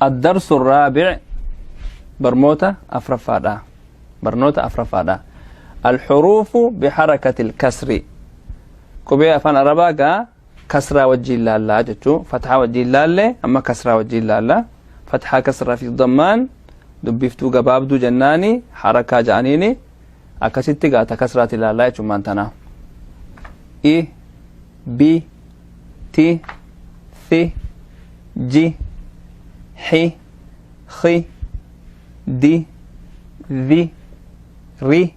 الدرس الرابع برموتا أفرفادا برنوتا أفرفادا الحروف بحركة الكسر كوبي أفان أرباقا كسرة وجه الله جتشو فتحة وجه الله أما كسرة وجه الله فتحة كسرة في الضمان دبفتو قبابدو جناني حركة جانيني أكسيتي قاتا كسرة الله جتشو مانتنا إي بي تي ثي جي حي خي دي ذي ري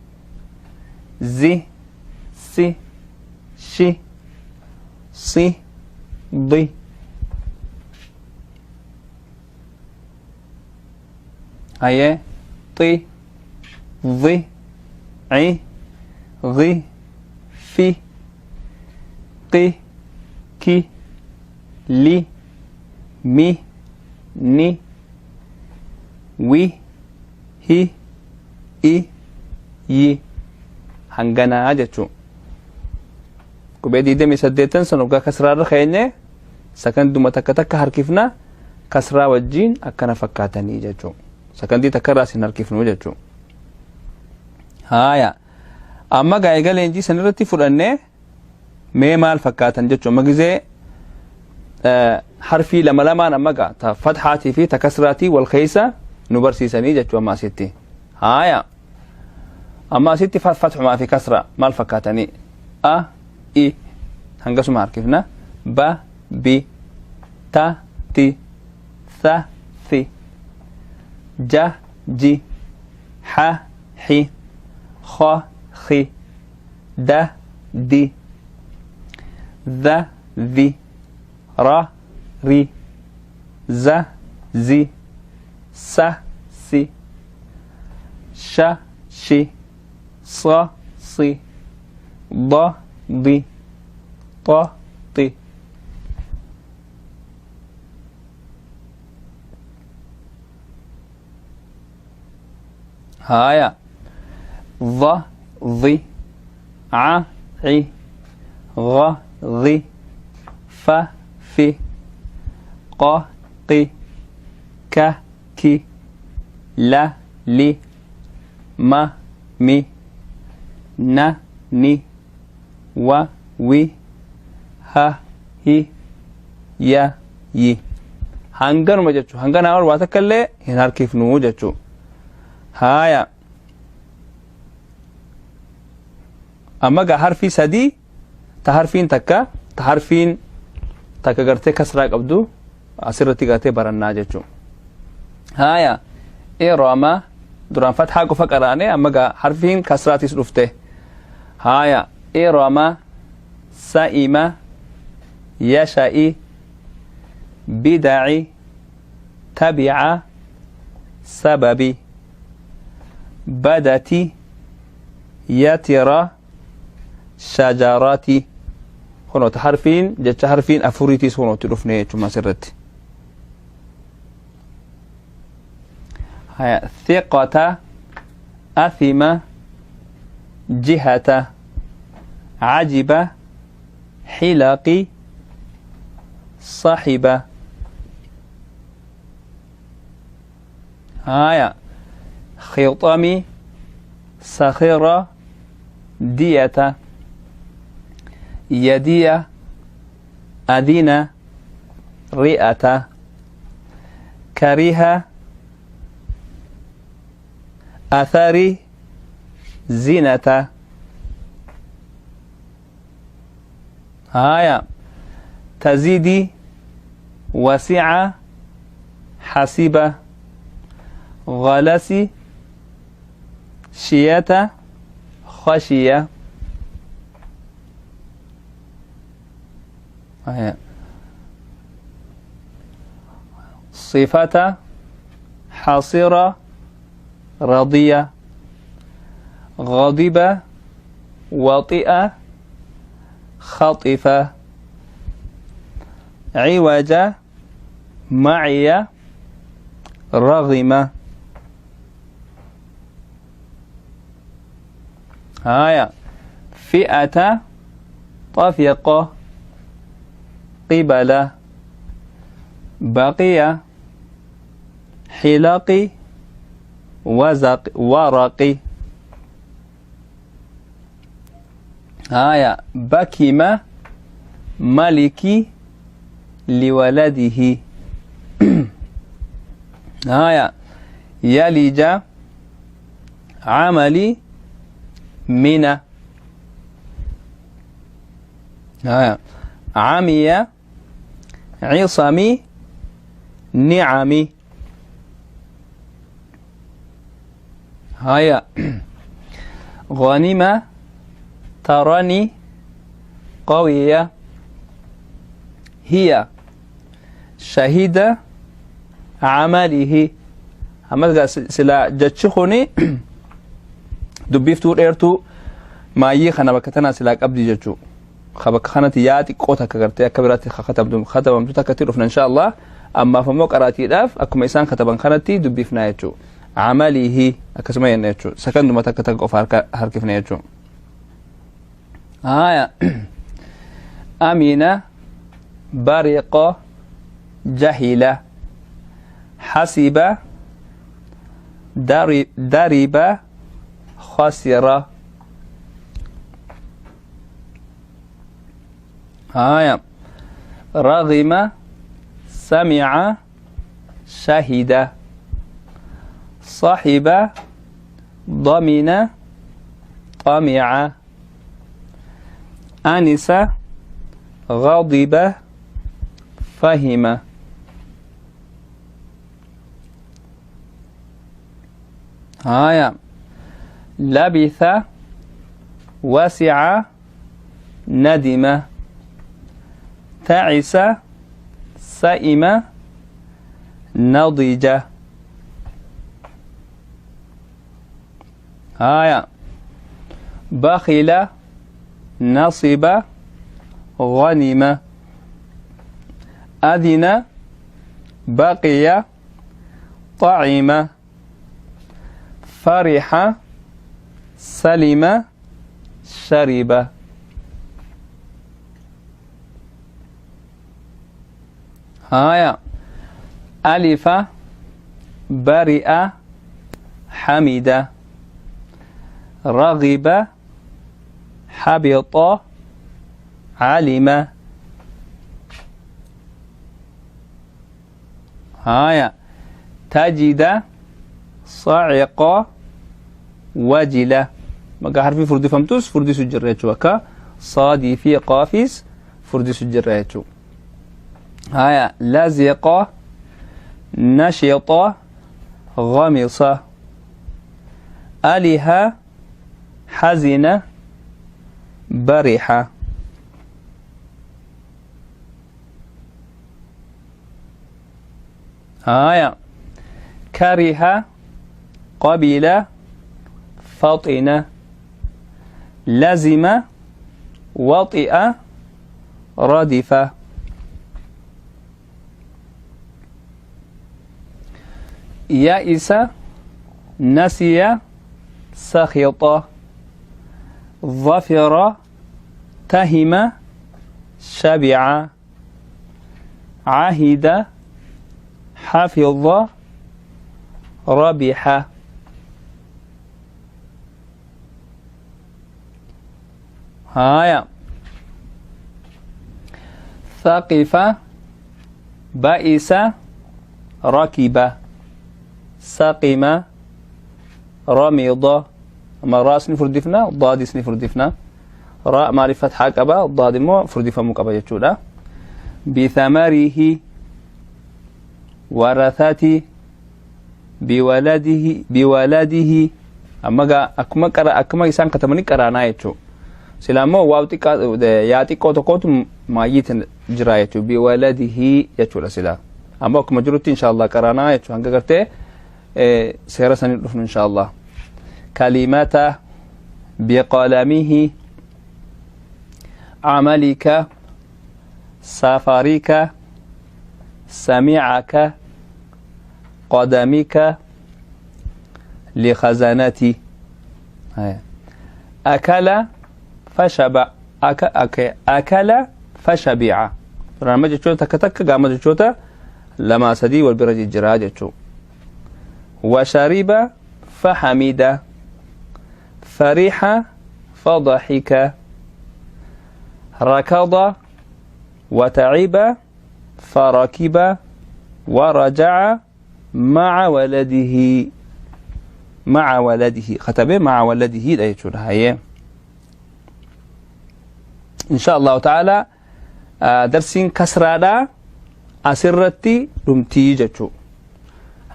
زي سي شي صي ضي أي طي ضي عي غي في قي كي لي مي ني وي هي إي يي هنغنا جتشو كوبيدي دمي سديتن سنوغا كسرار خيني سكن دوما تكتك هركفنا كسرا وجين أكنا فكاتني جتشو سكن دي تكراسي نركفنو جتشو هايا أما غايغا لنجي سنرتي فرنة مي مال فكاتن جتشو مغزي حرفي لما نمغا فتحاتي في تكسراتي والخيسة نبرسيسني جتشو ما ستي هايا أما ستي فتح ما في كسرة مال فكاتني إي هنقسم معركفنا با بي تا تي ثا ثي جا جي ح حي خ خي دا دي ذا ذي را ري زا زي سا سي شا شي صا صي ض ضي ط طي هايا ض ضي ع عي غ ضي ف في ق قي ك كي لا لي ما مي ن ني و وي ها هي يا يي هنغن مجچو هنغن اور واتكله هنار كيف نو جچو هايا اما حرفي سدي تحرفين تكا تحرفين تكا غرتي كسرا قبدو اسرتي غاتي برنا جچو هايا ايراما دران فتحه فقرانه اما حرفين كسراتي سدفته هايا إرما سائمة يشائي بدعي تبع سببي بدتي يترى شجراتي هنا تحرفين جت حرفين أفوريتي هنا تلفني ثم سرت هاي ثقة أثمة جهة عجب حلقي صاحب هايا خيطمي سخيرة دية يدية أذين رئة كريه أثري زينة هايا تزيدي وسعة حسيبة غلسي شية خشية هايا صفة حصيرة رضية غضبة وطئة خطفة عوجة معية رغمة هايا فئة طفقة قبلة بقية حلق ورق. بكم ملكي لولده. يلج عملي من. عمي عصمي نعمي. غنم تراني قوية. هي شهيدة عمله. عمل سلا جتشخوني دبيفتور ايرتو ما يخنا بكتنا سلا قبل جتشو خبك خنتي ياتي قوتا كغرتي كبراتي ختم تكتير ان شاء الله. اما فمو قراتي داف اكو ميسان كتبن خنتي دبيفنا يچو عمله اكسما ينچو سكند ما تكتق فارك حركفنا يچو. امينه برق جهل. حسب درب خسر. رغم سمع شهد. صحب ضمن طمع. أنس غضب فهم. لبث وسع ندم. تعس سئم نضج. بخل نصب غنم. أذن بقي طعم. فرح سلم شرب. ألف برئ حمد. رغب حبط علم. تجد صعق وجل. مقا حرفي فردي فمتوس فردي سجريتشو وكا صادي في قافيس فردي سجريتشو. لزق نشط غمص. أله حزن برح. كره قبل فطن. لزم وطئ ردف. يئس نسي سخط. ظفر تهم شبع. عهد حفظ ربح. ثقف بئس ركب. سقم رمض. اما راء سني فردفنا ضاد سني فردفنا راء معرفة حقبة ضاد مو فردفة مقبة يجودا. بثمره ورثته بولده. اما اكما يسان كتمني قرانا يجو سلامو واوتي ياتي كوتو كوتو ما يتن جرا يجو بولده يجو سلا. اما كما جروتي ان شاء الله قرانا يجو هنگا کرتے سيرا سنين رفن إن شاء الله. كلمة بقلمه. عملك سفرك سمعك قدمك لخزانتي. أكل فشبع. أكل فشبع. رمج جوتا كتك قامت جوتا لما سدي والبرج الجراج جو وشرب فحمد فرح فضحك ركض وتعب فركب ورجع مع ولده ختم مع ولده لا يجون هاي إن شاء الله تعالى درسين كسرادا أسرتي رمتي جتشو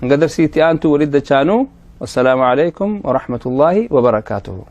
هنقدر سيتي أنتو ولد جانو والسلام عليكم ورحمة الله وبركاته